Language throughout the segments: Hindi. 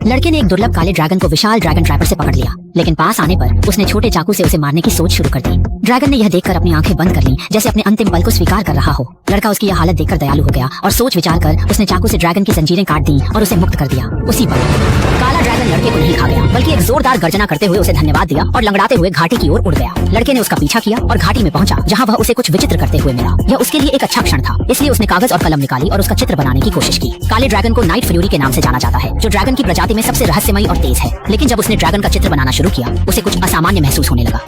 लड़के ने एक दुर्लभ काले ड्रैगन को विशाल ड्रैगन ट्रैपर से पकड़ लिया, लेकिन पास आने पर उसने छोटे चाकू से उसे मारने की सोच शुरू कर दी। ड्रैगन ने यह देखकर अपनी आंखें बंद कर लीं, जैसे अपने अंतिम पल को स्वीकार कर रहा हो। लड़का उसकी यह हालत देखकर दयालु हो गया और सोच विचार कर उसने चाकू से ड्रैगन की जंजीरें काट दी और उसे मुक्त कर दिया। उसी पल काला ड्रैगन लड़के को नहीं खा गया, बल्कि एक जोरदार गर्जना करते हुए उसे धन्यवाद दिया और लंगड़ाते हुए घाटी की ओर उड़ गया। लड़के ने उसका पीछा किया और घाटी में पहुंचा, जहां वह उसे कुछ विचित्र करते हुए मिला। यह उसके लिए एक अच्छा क्षण था, इसलिए उसने कागज और कलम निकाली और उसका चित्र बनाने की कोशिश की। काले ड्रैगन को नाइट फ्यूरी के नाम से जाना जाता है, जो ड्रैगन की प्रजाति में सबसे रहस्यमयी और तेज है। लेकिन जब उसने ड्रैगन का चित्र बनाना शुरू किया, उसे कुछ असामान्य महसूस होने लगा।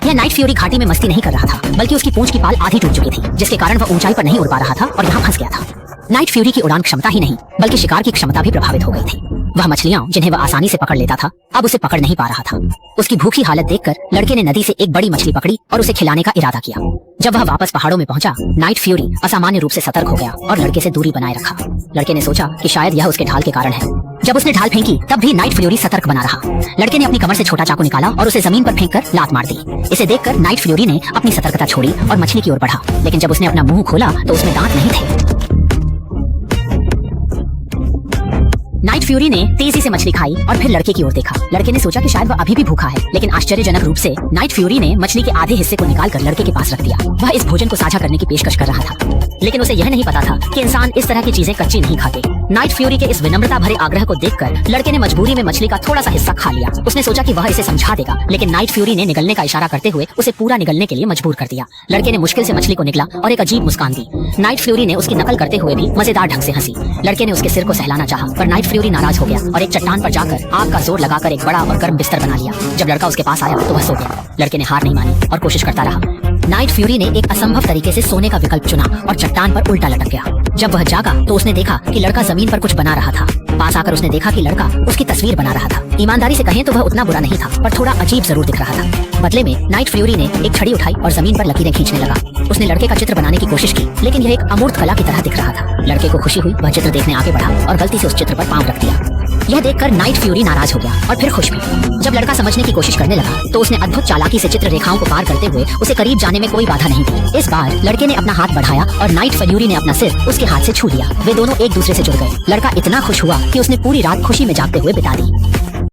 यह नाइट फ्यूरी घाटी में मस्ती नहीं कर रहा था, बल्कि उसकी पूंछ की पाल आधी टूट चुकी थी, जिसके कारण वह ऊंचाई पर नहीं उड़ पा रहा था और यहाँ फंस गया था। नाइट फ्यूरी की उड़ान क्षमता ही नहीं, बल्कि शिकार की क्षमता भी प्रभावित हो गई थी। वह मछलियां जिन्हें वह आसानी से पकड़ लेता था, अब उसे पकड़ नहीं पा रहा था। उसकी भूखी हालत देखकर लड़के ने नदी से एक बड़ी मछली पकड़ी और उसे खिलाने का इरादा किया। जब वह वापस पहाड़ों में पहुंचा, नाइट फ्यूरी असामान्य रूप से सतर्क हो गया और लड़के से दूरी बनाए रखा। लड़के ने सोचा कि शायद यह उसके ढाल के कारण है। जब उसने ढाल फेंकी, तब भी नाइट फ्यूरी सतर्क बना रहा। लड़के ने अपनी कमर से छोटा चाकू निकाला और उसे जमीन पर फेंककर लात मार दी। इसे देखकर नाइट फ्यूरी ने अपनी सतर्कता छोड़ी और मछली की ओर बढ़ा, लेकिन जब उसने अपना मुंह खोला तो उसमें दांत नहीं थे। नाइट फ्यूरी ने तेजी से मछली खाई और फिर लड़के की ओर देखा। लड़के ने सोचा कि शायद वह अभी भी भूखा है, लेकिन आश्चर्यजनक रूप से नाइट फ्यूरी ने मछली के आधे हिस्से को निकालकर लड़के के पास रख दिया। वह इस भोजन को साझा करने की पेशकश कर रहा था, लेकिन उसे यह नहीं पता था कि इंसान इस तरह की चीजें कच्ची नहीं खाते। नाइट फ्यूरी के इस विनम्रता भरे आग्रह को देखकर लड़के ने मजबूरी में मछली का थोड़ा सा हिस्सा खा लिया। उसने सोचा कि वह इसे समझा देगा, लेकिन नाइट फ्यूरी ने निगलने का इशारा करते हुए उसे पूरा निगलने के लिए मजबूर कर दिया। लड़के ने मुश्किल से मछली को निगला और एक अजीब मुस्कान दी। नाइट फ्यूरी ने उसकी नकल करते हुए भी मजेदार ढंग से हंसी। लड़के ने उसके सिर को सहलाना चाहा, पर नाइट फ्यूरी नाराज हो गया और एक चट्टान पर जाकर आग का जोर लगाकर एक बड़ा और गर्म बिस्तर बना लिया। जब लड़का उसके पास आया तो वह सो गया। लड़के ने हार नहीं मानी और कोशिश करता रहा। नाइट फ्यूरी ने एक असंभव तरीके से सोने का विकल्प चुना और चट्टान पर उल्टा लटक गया। जब वह जागा तो उसने देखा कि लड़का जमीन पर कुछ बना रहा था। पास आकर उसने देखा कि लड़का उसकी तस्वीर बना रहा था। ईमानदारी से कहें तो वह उतना बुरा नहीं था, पर थोड़ा अजीब जरूर दिख रहा था। बदले में नाइट फ्यूरी ने एक छड़ी उठाई और जमीन पर लकीरें खींचने लगा। उसने लड़के का चित्र बनाने की कोशिश की, लेकिन यह एक अमूर्त कला की तरह दिख रहा था। लड़के को खुशी हुई, वह चित्र देखने आगे बढ़ा और गलती से उस चित्र पर पांव रख दिया। यह देखकर नाइट फ्यूरी नाराज हो गया और फिर खुश भी। जब लड़का समझने की कोशिश करने लगा तो उसने अद्भुत चालाकी से चित्र रेखाओं को पार करते हुए उसे करीब जाने में कोई बाधा नहीं दी। इस बार लड़के ने अपना हाथ बढ़ाया और नाइट फ्यूरी ने अपना सिर उसके हाथ से छू लिया। वे दोनों एक दूसरे से जुड़ गए। लड़का इतना खुश हुआ कि उसने पूरी रात खुशी में जागते हुए बिता दी।